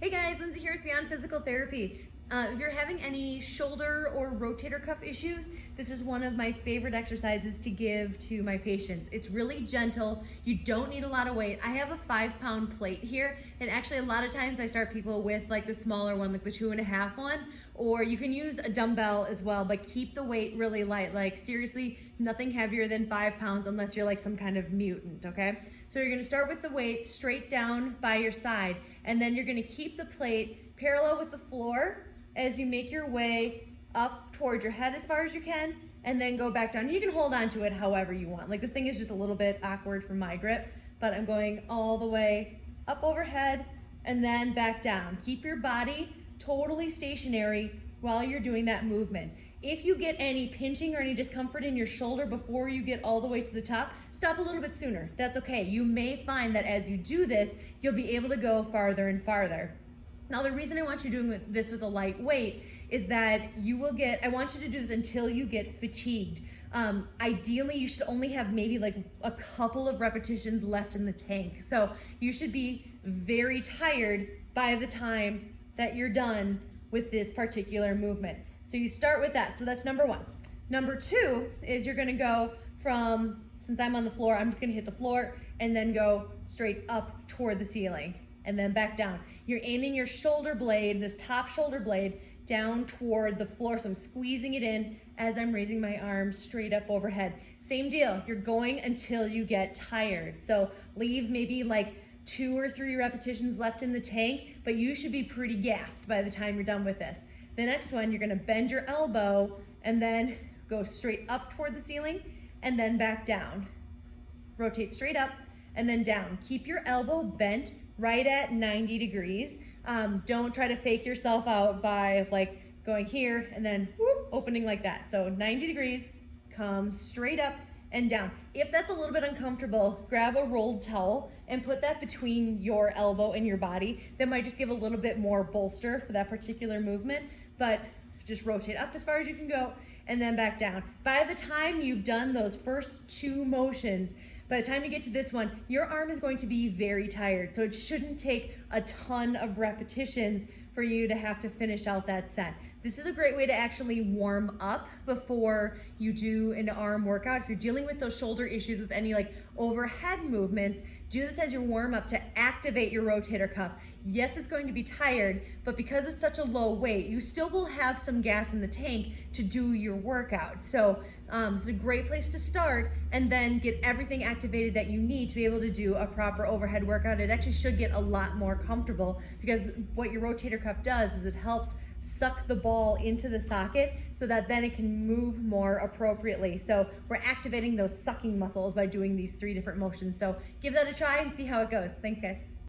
Hey guys, Lindsay here with Beyond Physical Therapy. If you're having any shoulder or rotator cuff issues, this is one of my favorite exercises to give to my patients. It's really gentle. You don't need a lot of weight. I have a 5-pound plate here, and actually a lot of times I start people with like the smaller one, like the 2.5 one, or you can use a dumbbell as well, but keep the weight really light. Like seriously, nothing heavier than 5 pounds unless you're like some kind of mutant, okay? So you're gonna start with the weight straight down by your side, and then you're gonna keep the plate parallel with the floor as you make your way up toward your head as far as you can, and then go back down. You can hold on to it however you want. Like this thing is just a little bit awkward for my grip, but I'm going all the way up overhead and then back down. Keep your body totally stationary while you're doing that movement. If you get any pinching or any discomfort in your shoulder before you get all the way to the top, stop a little bit sooner. That's okay. You may find that as you do this, you'll be able to go farther and farther. Now, the reason I want you doing this with a light weight is that I want you to do this until you get fatigued. Ideally, you should only have maybe like a couple of repetitions left in the tank. So you should be very tired by the time that you're done with this particular movement. So you start with that. So that's number one. Number two is you're gonna go from, since I'm on the floor, I'm just gonna hit the floor and then go straight up toward the ceiling and then back down. You're aiming your shoulder blade, this top shoulder blade, down toward the floor. So I'm squeezing it in as I'm raising my arms straight up overhead. Same deal, you're going until you get tired. So leave maybe like 2 or 3 repetitions left in the tank, but you should be pretty gassed by the time you're done with this. The next one, you're gonna bend your elbow and then go straight up toward the ceiling and then back down. Rotate straight up and then down. Keep your elbow bent right at 90 degrees. Don't try to fake yourself out by like going here and then whoop, opening like that. So 90 degrees, come straight up and down. If that's a little bit uncomfortable, grab a rolled towel and put that between your elbow and your body. That might just give a little bit more bolster for that particular movement, but just rotate up as far as you can go and then back down. By the time you've done those first 2 motions, by the time you get to this one, your arm is going to be very tired. So it shouldn't take a ton of repetitions for you to have to finish out that set. This is a great way to actually warm up before you do an arm workout. If you're dealing with those shoulder issues with any like overhead movements, do this as your warm up to activate your rotator cuff. Yes, it's going to be tired, but because it's such a low weight, you still will have some gas in the tank to do your workout. So it's a great place to start and then get everything activated that you need to be able to do a proper overhead workout. It actually should get a lot more comfortable because what your rotator cuff does is it helps suck the ball into the socket so that then it can move more appropriately. So we're activating those sucking muscles by doing these 3 different motions. So give that a try and see how it goes. Thanks, guys.